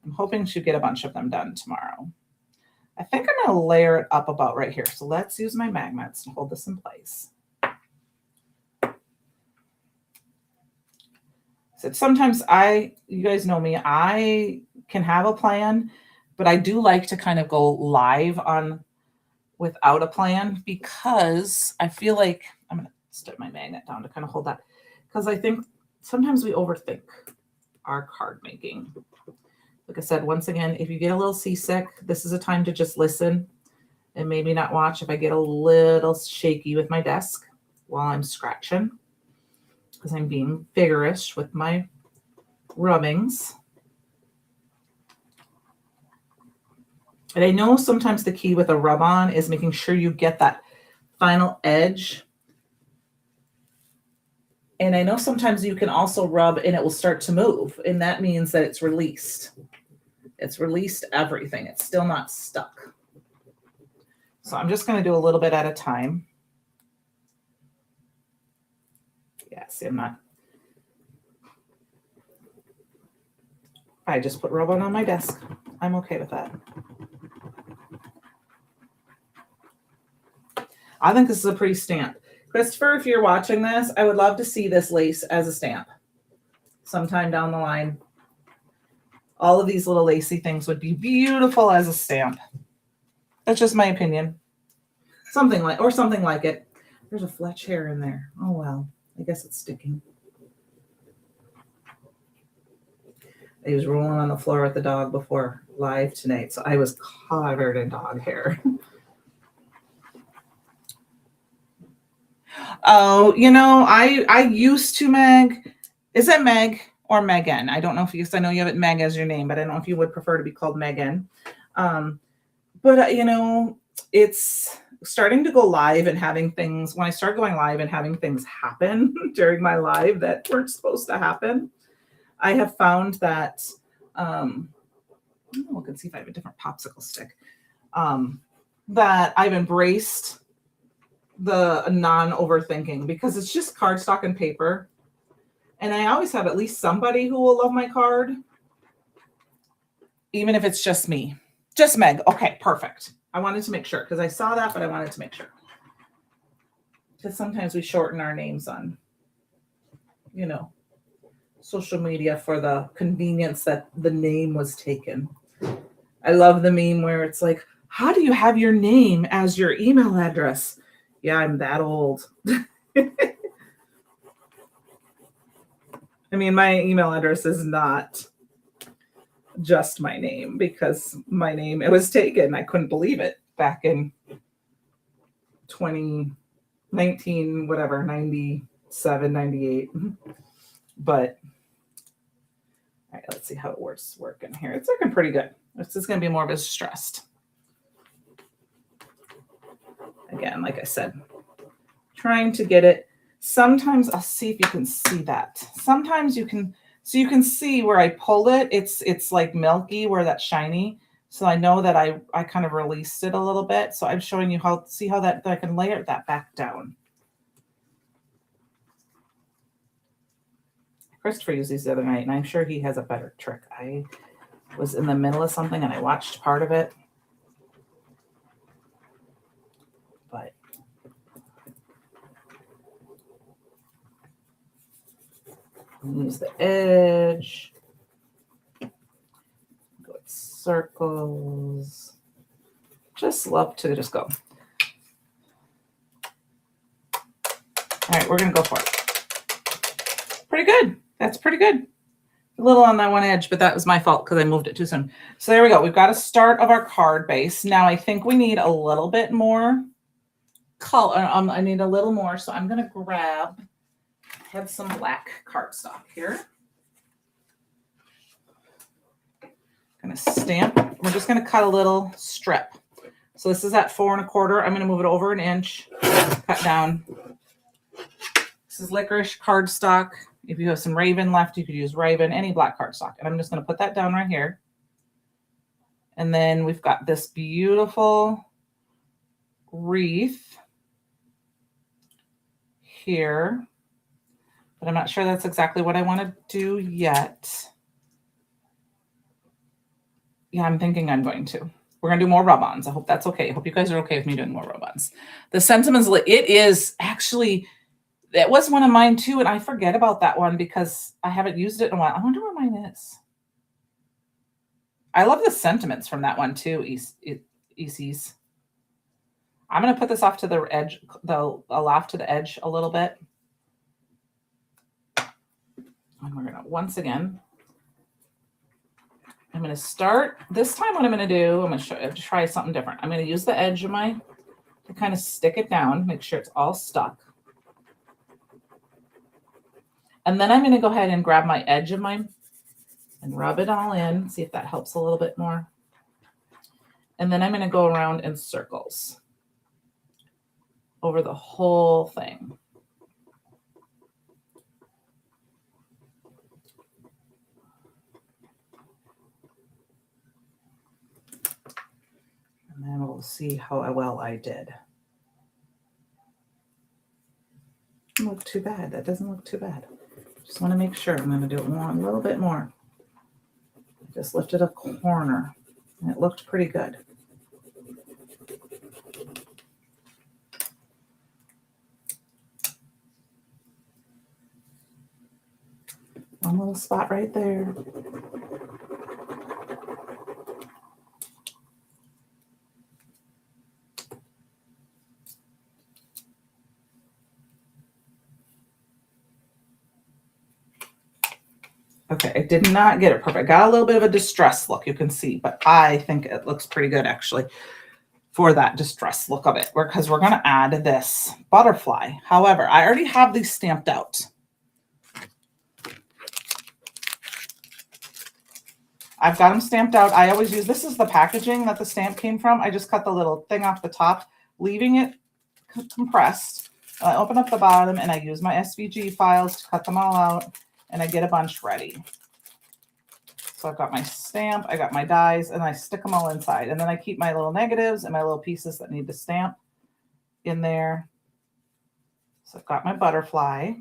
S1: I'm hoping to get a bunch of them done tomorrow. I think I'm going to layer it up about right here. So let's use my magnets and hold this in place. So sometimes you guys know me, I can have a plan, but I do like to kind of go live without a plan because I feel like I'm going to step my magnet down to kind of hold that, because I think sometimes we overthink our card making. Like I said, once again, if you get a little seasick, this is a time to just listen and maybe not watch if I get a little shaky with my desk while I'm scratching, because I'm being vigorous with my rubbings. And I know sometimes the key with a rub-on is making sure you get that final edge. And I know sometimes you can also rub and it will start to move, and that means that it's released. It's released everything. It's still not stuck. So I'm just going to do a little bit at a time. Yeah, see, I just put rub-on my desk. I'm okay with that. I think this is a pretty stamp. Christopher, if you're watching this, I would love to see this lace as a stamp sometime down the line. All of these little lacy things would be beautiful as a stamp. That's just my opinion. Something like it. There's a Fletch hair in there. Oh, well, I guess it's sticking. I was rolling on the floor with the dog before live tonight, so I was covered in dog hair. Oh, I used to, Meg. Is it Meg or Megan? I don't know I know you have it Meg as your name, but I don't know if you would prefer to be called Megan. But it's starting to go live and having things, when I start going live and having things happen during my live that weren't supposed to happen, I have found that, look and see if I have a different popsicle stick, that I've embraced the non-overthinking, because it's just cardstock and paper. And I always have at least somebody who will love my card, even if it's just me. Just Meg. Okay, perfect. I wanted to make sure, because I saw that, but I wanted to make sure. Because sometimes we shorten our names on, social media for the convenience that the name was taken. I love the meme where it's like, how do you have your name as your email address? Yeah, I'm that old. I mean, my email address is not just my name, because my name, it was taken. I couldn't believe it back in 2019, whatever, 97, 98. But all right, let's see how it working here. It's looking pretty good. It's just going to be more of a stressed. Again, like I said, trying to get it. Sometimes I'll see if you can see that. Sometimes you can, so you can see where I pulled it. It's like milky where that's shiny. So I know that I kind of released it a little bit. So I'm showing you see how that I can layer that back down. Christopher used these the other night, and I'm sure he has a better trick. I was in the middle of something and I watched part of it. But use the edge. Go with circles. Just love to just go. All right, we're going to go for it. Pretty good. That's pretty good. A little on that one edge, but that was my fault because I moved it too soon. So there we go. We've got a start of our card base. Now I think we need a little bit more color. I need a little more. So I'm going to have some black cardstock here. I'm going to stamp. We're just going to cut a little strip. So this is at 4 1/4. I'm going to move it over 1 inch, cut down. This is licorice cardstock. If you have some Raven left, you could use Raven, any black cardstock. And I'm just going to put that down right here. And then we've got this beautiful wreath here. But I'm not sure that's exactly what I want to do yet. Yeah, I'm thinking I'm going to. We're going to do more rub-ons. I hope that's okay. I hope you guys are okay with me doing more rub-ons. The sentiments, it is actually... It was one of mine too, and I forget about that one because I haven't used it in a while. I wonder where mine is. I love the sentiments from that one too, ECs. I'm going to put this off to the edge, off to the edge a little bit. And we're going to, once again, I'm going to start. This time what I'm going to do, I'm going to try something different. I'm going to use the edge of to kind of stick it down, make sure it's all stuck. And then I'm going to go ahead and grab my edge of and rub it all in. See if that helps a little bit more. And then I'm going to go around in circles over the whole thing. And then we'll see how well I did. Doesn't look too bad. That doesn't look too bad. Just want to make sure. I'm going to do it a little bit more. Just lifted a corner, and it looked pretty good. One little spot right there. Okay, I did not get it perfect. Got a little bit of a distressed look, you can see, but I think it looks pretty good actually for that distressed look of it, because we're going to add this butterfly. However, I already have these stamped out. I've got them stamped out. I always use, this is the packaging that the stamp came from. I just cut the little thing off the top, leaving it compressed. I open up the bottom and I use my SVG files to cut them all out, and I get a bunch ready. So I've got my stamp, I got my dies, and I stick them all inside. And then I keep my little negatives and my little pieces that need to stamp in there. So I've got my butterfly,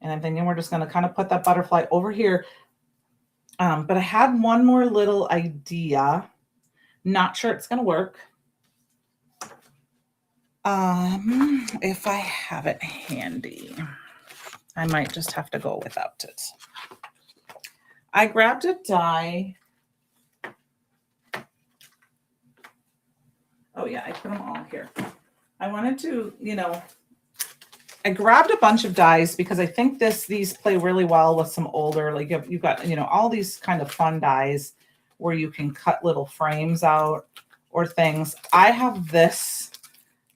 S1: and I'm thinking we're just going to kind of put that butterfly over here. But I had one more little idea. Not sure it's going to work. If I have it handy, I might just have to go without it. I grabbed a die. Oh yeah, I put them all here. I wanted to, I grabbed a bunch of dies because I think these play really well with some older, like you've got, all these kind of fun dies where you can cut little frames out or things. I have this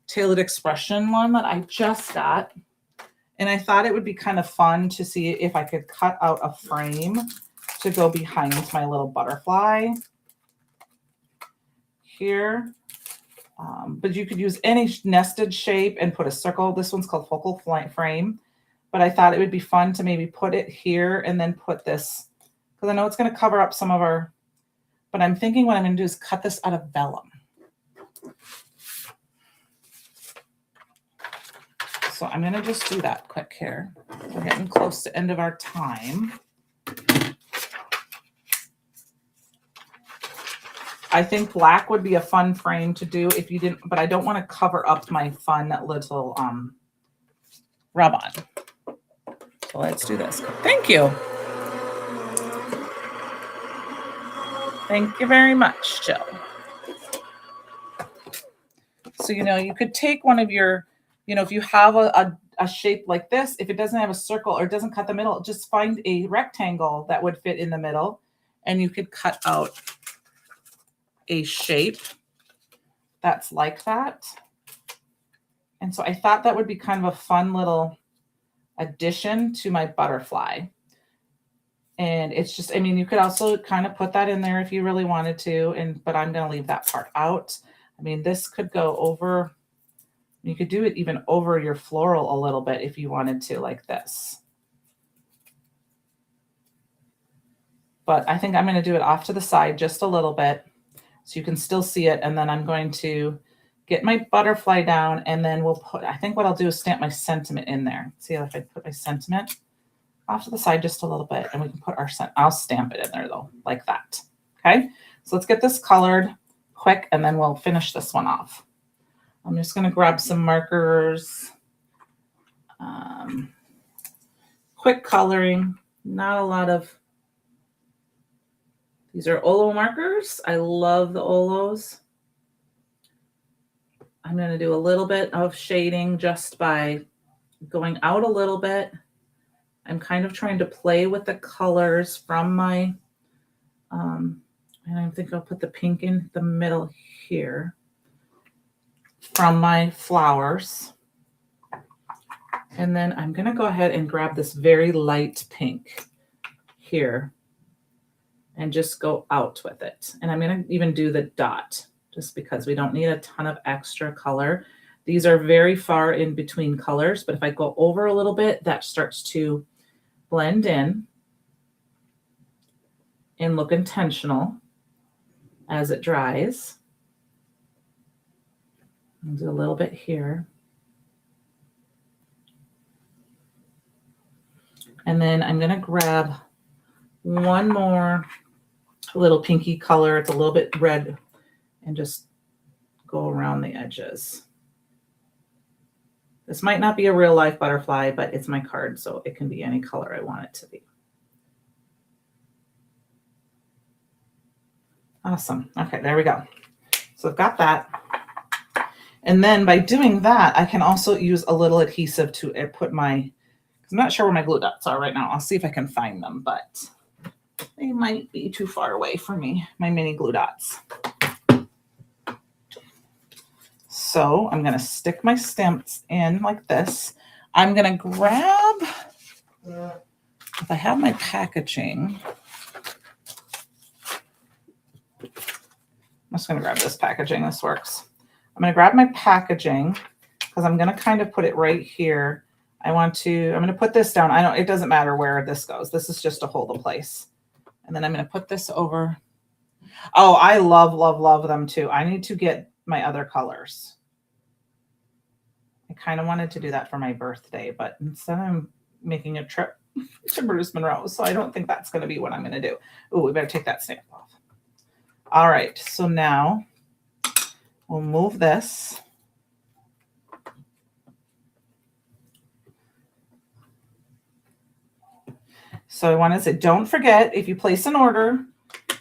S1: Tailored Expression one that I just got, and I thought it would be kind of fun to see if I could cut out a frame to go behind my little butterfly here. But you could use any nested shape and put a circle. This one's called Focal Frame. But I thought it would be fun to maybe put it here and then put this, because I know it's going to cover up some of our, but I'm thinking what I'm going to do is cut this out of vellum. So I'm going to just do that quick here. We're getting close to end of our time. I think black would be a fun frame to do if you didn't, but I don't want to cover up my fun little rub-on. So let's do this. Thank you. Thank you very much, Jill. So, you could take one of your, if you have a shape like this, if it doesn't have a circle or it doesn't cut the middle, just find a rectangle that would fit in the middle, and you could cut out a shape that's like that. And so I thought that would be kind of a fun little addition to my butterfly. And it's just, you could also kind of put that in there if you really wanted to, but I'm going to leave that part out. This could go over, you could do it even over your floral a little bit if you wanted to, like this. But I think I'm going to do it off to the side just a little bit, so you can still see it. And then I'm going to get my butterfly down, and then I think what I'll do is stamp my sentiment in there. See if I put my sentiment off to the side just a little bit, and we can put I'll stamp it in there though, like that. Okay. So let's get this colored quick, and then we'll finish this one off. I'm just going to grab some markers. Quick coloring, not a lot of. These are Olo markers. I love the Olos. I'm going to do a little bit of shading just by going out a little bit. I'm kind of trying to play with the colors from my, and I think I'll put the pink in the middle here from my flowers. And then I'm going to go ahead and grab this very light pink here and just go out with it. And I'm going to even do the dot just because we don't need a ton of extra color. These are very far in between colors, but if I go over a little bit, that starts to blend in and look intentional as it dries. I'll do a little bit here. And then I'm going to grab one more little pinky color. It's a little bit red, and just go around the edges. This might not be a real life butterfly, but it's my card, so it can be any color I want it to be. Awesome. Okay, there we go. So I've got that. And then by doing that, I can also use a little adhesive to put my, I'm not sure where my glue dots are right now. I'll see if I can find them, but they might be too far away from me, my mini glue dots. So I'm going to stick my stamps in like this. I'm going to grab, if I have my packaging, I'm just going to grab this packaging. This works. I'm going to grab my packaging because I'm going to kind of put it right here. I'm going to put this down. It doesn't matter where this goes. This is just to hold the place. And then I'm going to put this over. Oh, I love, love, love them too. I need to get my other colors. I kind of wanted to do that for my birthday, but instead I'm making a trip to Bruce Monroe. So I don't think that's going to be what I'm going to do. Oh, we better take that stamp off. All right. So now we'll move this. So I want to say, don't forget, if you place an order,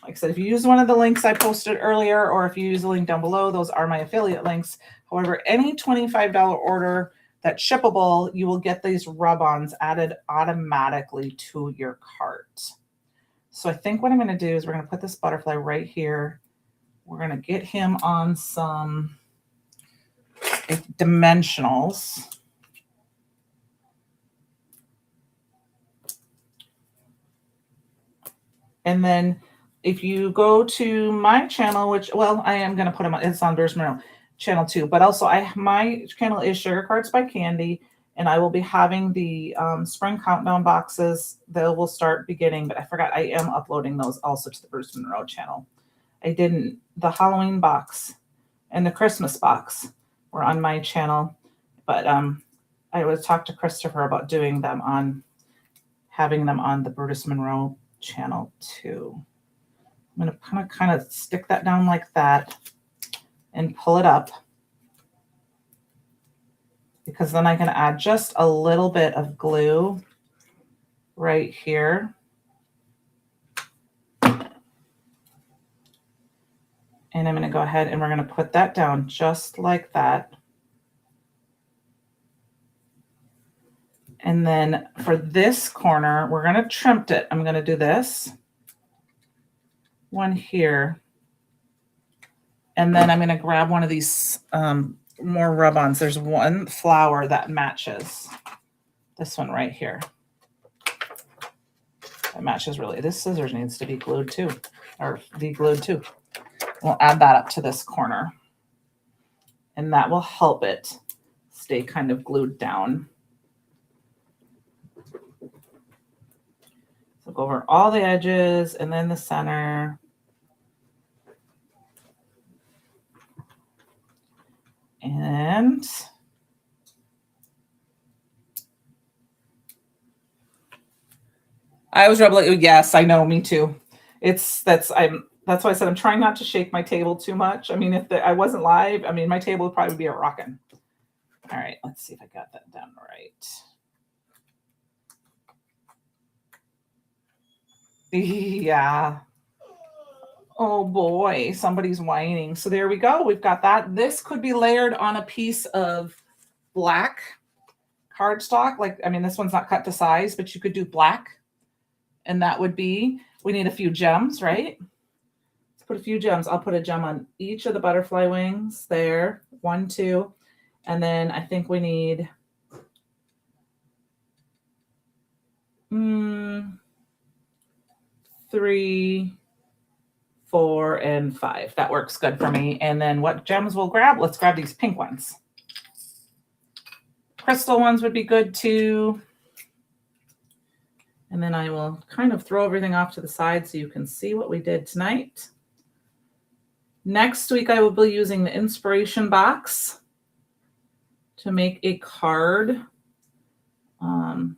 S1: like I said, if you use one of the links I posted earlier, or if you use the link down below, those are my affiliate links. However, any $25 order that's shippable, you will get these rub-ons added automatically to your cart. So I think what I'm going to do is we're going to put this butterfly right here. We're going to get him on some dimensionals. And then if you go to my channel, which, well, I am going to put them on, it's on Bruce Monroe channel too, but also my channel is Sugar Cards by Candi, and I will be having the spring countdown boxes that will start beginning, but I forgot I am uploading those also to the Bruce Monroe channel. The Halloween box and the Christmas box were on my channel, but I would talk to Christopher about doing them having them on the Bruce Monroe channel too. I'm going to kind of stick that down like that and pull it up, because then I can add just a little bit of glue right here. And I'm going to go ahead and we're going to put that down just like that. And then for this corner, we're going to trim it. I'm going to do this one here. And then I'm going to grab one of these more rub-ons. There's one flower that matches this one right here. That matches really. This scissors needs to be glued too, or de-glued too. We'll add that up to this corner, and that will help it stay kind of glued down. So go over all the edges and then the center. And I was rubbing. Yes, I know. Me too. That's why I said I'm trying not to shake my table too much. I mean, if I wasn't live, I mean, my table would probably be a rocking. All right, let's see if I got that done right. Yeah. Oh boy, somebody's whining. So there we go. We've got that. This could be layered on a piece of black cardstock. This one's not cut to size, but you could do black. And that would be, we need a few gems, right? Let's put a few gems. I'll put a gem on each of the butterfly wings there. 1, 2. And then I think we need 3, 4, and 5. That works good for me. And then what gems we'll grab? Let's grab these pink ones. Crystal ones would be good too. And then I will kind of throw everything off to the side so you can see what we did tonight. Next week, I will be using the inspiration box to make a card. I'm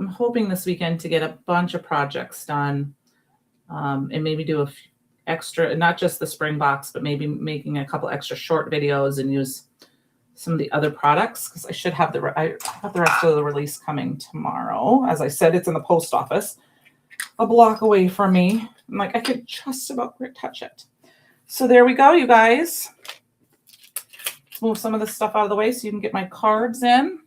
S1: hoping this weekend to get a bunch of projects done. And maybe do a few extra, not just the spring box, but maybe making a couple extra short videos and use some of the other products, because I should have the rest of the release coming tomorrow. As I said, it's in the post office, a block away from me. I'm like, I could just about touch it. So there we go, you guys. Let's move some of this stuff out of the way so you can get my cards in.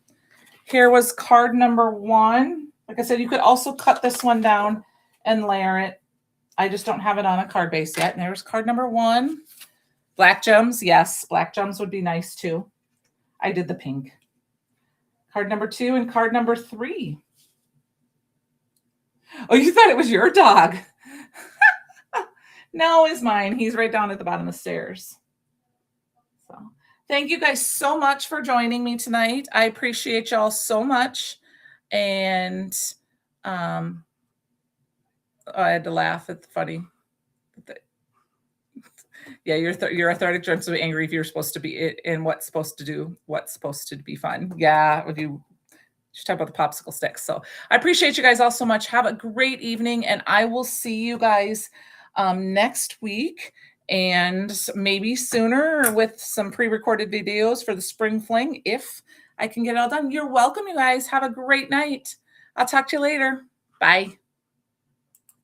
S1: Here was card number 1. Like I said, you could also cut this one down and layer it. I just don't have it on a card base yet. And there's card number 1. Black gems, yes, black gems would be nice too. I did the pink. Card number 2 and card number 3. Oh, you thought it was your dog. No, it's mine. He's right down at the bottom of the stairs. So thank you guys so much for joining me tonight. I appreciate y'all so much. And I had to laugh. It's funny. Yeah, your arthritic joints will be angry if you're supposed to be in what's supposed to be fun. Yeah, if you just talk about the popsicle sticks. So I appreciate you guys all so much. Have a great evening, and I will see you guys next week, and maybe sooner with some pre-recorded videos for the spring fling if I can get it all done. You're welcome, you guys. Have a great night. I'll talk to you later. Bye.